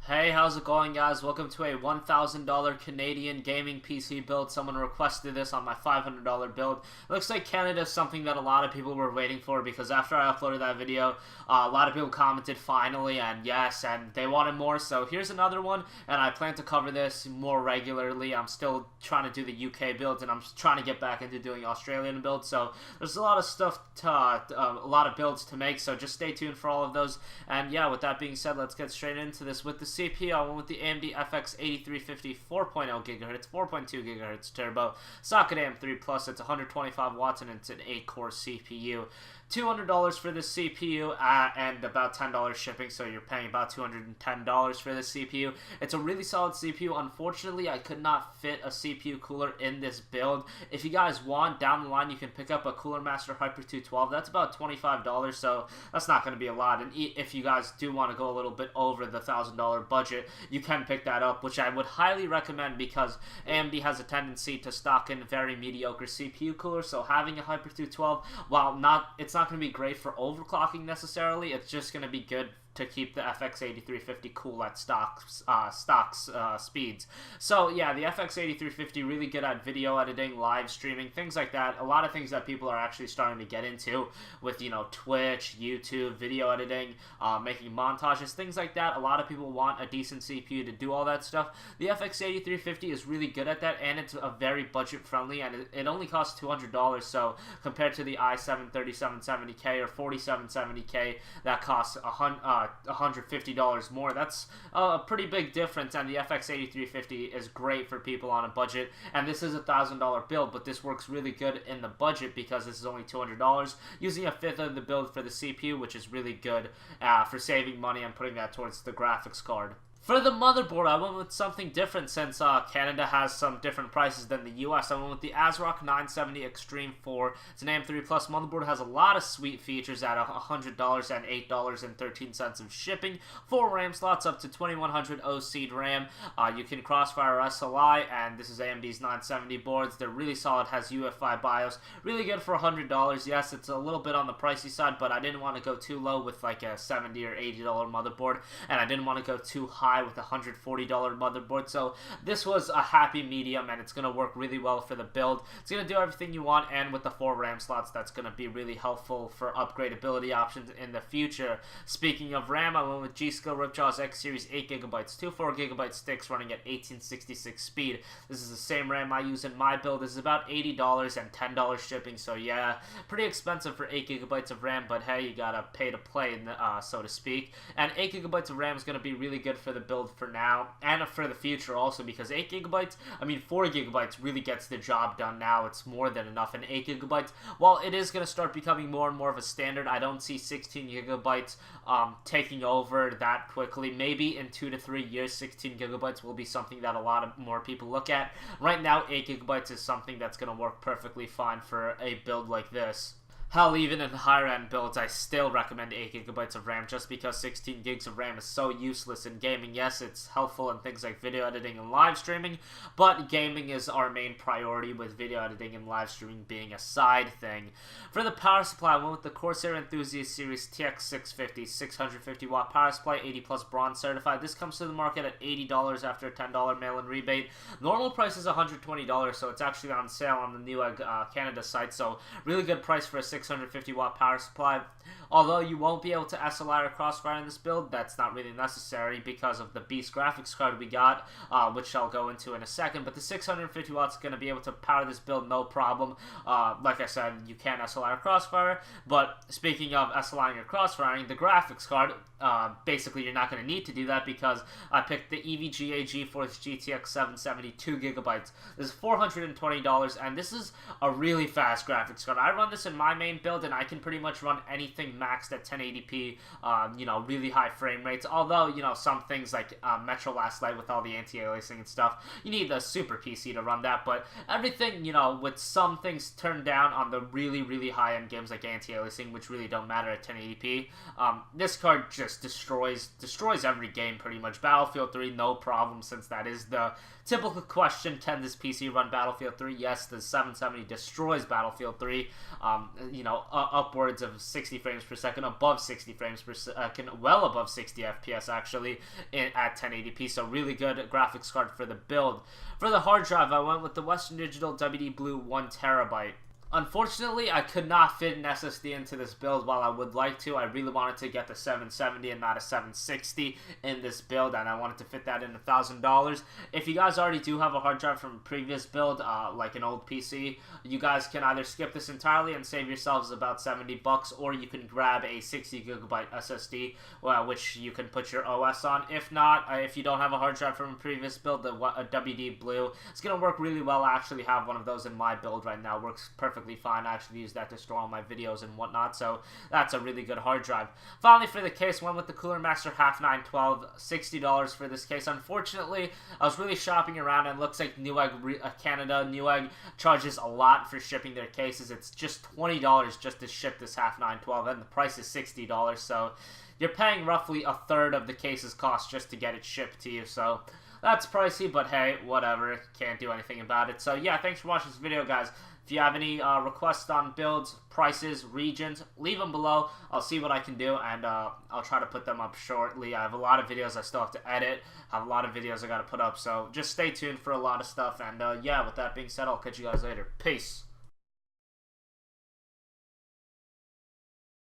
Hey, how's it going, guys? Welcome to a $1,000 Canadian gaming PC build. Someone requested this on my $500 build. Looks like Canada is something that a lot of people were waiting for, because after I uploaded that video, a lot of people commented finally and yes, and they wanted more. So here's another one, and I plan to cover this more regularly. I'm still trying to do the UK builds, and I'm trying to get back into doing Australian builds. So there's a lot of stuff to, a lot of builds to make. So just stay tuned for all of those. And yeah, with that being said, let's get straight into this. With the CPU, I went with the AMD FX 8350 4.0 GHz, 4.2 GHz turbo, socket AM3 Plus. It's 125 watts and it's an 8-core CPU. $200 for the CPU and about $10 shipping, so you're paying about $210 for the CPU. It's a really solid CPU. Unfortunately, I could not fit a CPU cooler in this build. If you guys want, down the line, you can pick up a Cooler Master Hyper 212. That's about $25, so that's not going to be a lot. And if you guys do want to go a little bit over the $1,000 budget, you can pick that up, which I would highly recommend, because AMD has a tendency to stock in very mediocre CPU coolers. So having a Hyper 212, while it's not going to be great for overclocking necessarily, it's just going to be good to keep the FX 8350 cool at stock speeds. So yeah, the FX 8350 really good at video editing, live streaming, things like that. A lot of things that people are actually starting to get into with, you know, Twitch, YouTube, video editing, making montages, things like that. A lot of people want a decent CPU to do all that stuff. The FX 8350 is really good at that, and it's a very budget friendly, and it only costs $200. So compared to the i7 3770K or 4770K that costs $150 more, that's a pretty big difference. And the FX 8350 is great for people on a budget, and this is a $1,000 build, but this works really good in the budget because this is only $200, using a fifth of the build for the CPU, which is really good for saving money and putting that towards the graphics card. For the motherboard, I went with something different, since Canada has some different prices than the US. I went with the ASRock 970 Extreme 4. It's an AM3 Plus motherboard. Has a lot of sweet features at $100 and $8.13 of shipping. 4 RAM slots, up to 2100 OC RAM. You can crossfire SLI, and this is AMD's 970 boards. They're really solid, has UEFI BIOS. Really good for $100. Yes, it's a little bit on the pricey side, but I didn't want to go too low with like a $70 or $80 motherboard, and I didn't want to go too high with a $140 motherboard. So this was a happy medium, and it's going to work really well for the build. It's going to do everything you want, and with the 4 RAM slots, that's going to be really helpful for upgradability options in the future. Speaking of RAM, I went with G.Skill Ripjaw's X Series 8GB, 2 4GB sticks running at 1866 speed. This is the same RAM I use in my build. This is about $80 and $10 shipping, so yeah, pretty expensive for 8GB of RAM, but hey, you gotta pay to play, so to speak. And 8GB of RAM is going to be really good for the build for now and for the future also, because 4 GB really gets the job done now. It's more than enough. And 8GB, while it is going to start becoming more and more of a standard, I don't see 16GB taking over that quickly. Maybe in 2 to 3 years, 16GB will be something that a lot of more people look at. Right now, 8GB is something that's going to work perfectly fine for a build like this. Hell, even in higher end builds, I still recommend 8GB of RAM, just because 16 gigs of RAM is so useless in gaming. Yes, it's helpful in things like video editing and live streaming, but gaming is our main priority, with video editing and live streaming being a side thing. For the power supply, I went with the Corsair Enthusiast Series TX650, 650 watt power supply, 80 plus bronze certified. This comes to the market at $80 after a $10 mail-in rebate. Normal price is $120, so it's actually on sale on the Newegg Canada site, so really good price for a 650 watt power supply. Although you won't be able to SLI or crossfire in this build, that's not really necessary because of the Beast graphics card we got, which I'll go into in a second. But the 650 watts is going to be able to power this build no problem. Like I said, you can SLI or crossfire, but speaking of SLIing or crossfiring, the graphics card, basically you're not going to need to do that, because I picked the EVGA GeForce GTX 770 2GB. This is $420, and this is a really fast graphics card. I run this in my main build, and I can pretty much run anything maxed at 1080p, really high frame rates. Although, some things like Metro Last Light with all the anti-aliasing and stuff, you need the super PC to run that. But everything, with some things turned down on the really, really high-end games like anti-aliasing, which really don't matter at 1080p, this card just destroys every game pretty much. Battlefield 3, no problem, since that is the typical question: can this PC run Battlefield 3? Yes, the 770 destroys Battlefield 3. you know, upwards of 60 frames per second, above 60 frames per second, well above 60 FPS actually at 1080p. So really good graphics card for the build. For the hard drive, I went with the Western Digital WD Blue 1TB. Unfortunately, I could not fit an SSD into this build while I would like to. I really wanted to get the 770 and not a 760 in this build, and I wanted to fit that in $1,000. If you guys already do have a hard drive from a previous build, like an old PC, you guys can either skip this entirely and save yourselves about 70 bucks, or you can grab a 60 gigabyte SSD, which you can put your OS on. If not, if you don't have a hard drive from a previous build, the WD Blue, it's going to work really well. I actually have one of those in my build right now. Works perfectly fine. I actually use that to store all my videos and whatnot, so that's a really good hard drive. Finally, for the case, went with the Cooler Master Half 912, $60 for this case. Unfortunately, I was really shopping around, and it looks like Newegg Canada, Newegg charges a lot for shipping their cases. It's just $20 just to ship this Half 912, and the price is $60, so you're paying roughly a third of the case's cost just to get it shipped to you, so that's pricey, but hey, whatever, can't do anything about it. So yeah, thanks for watching this video, guys. If you have any requests on builds, prices, regions, leave them below. I'll see what I can do, and I'll try to put them up shortly. I have a lot of videos I still have to edit. I have a lot of videos I got to put up, so just stay tuned for a lot of stuff. And yeah, with that being said, I'll catch you guys later. Peace.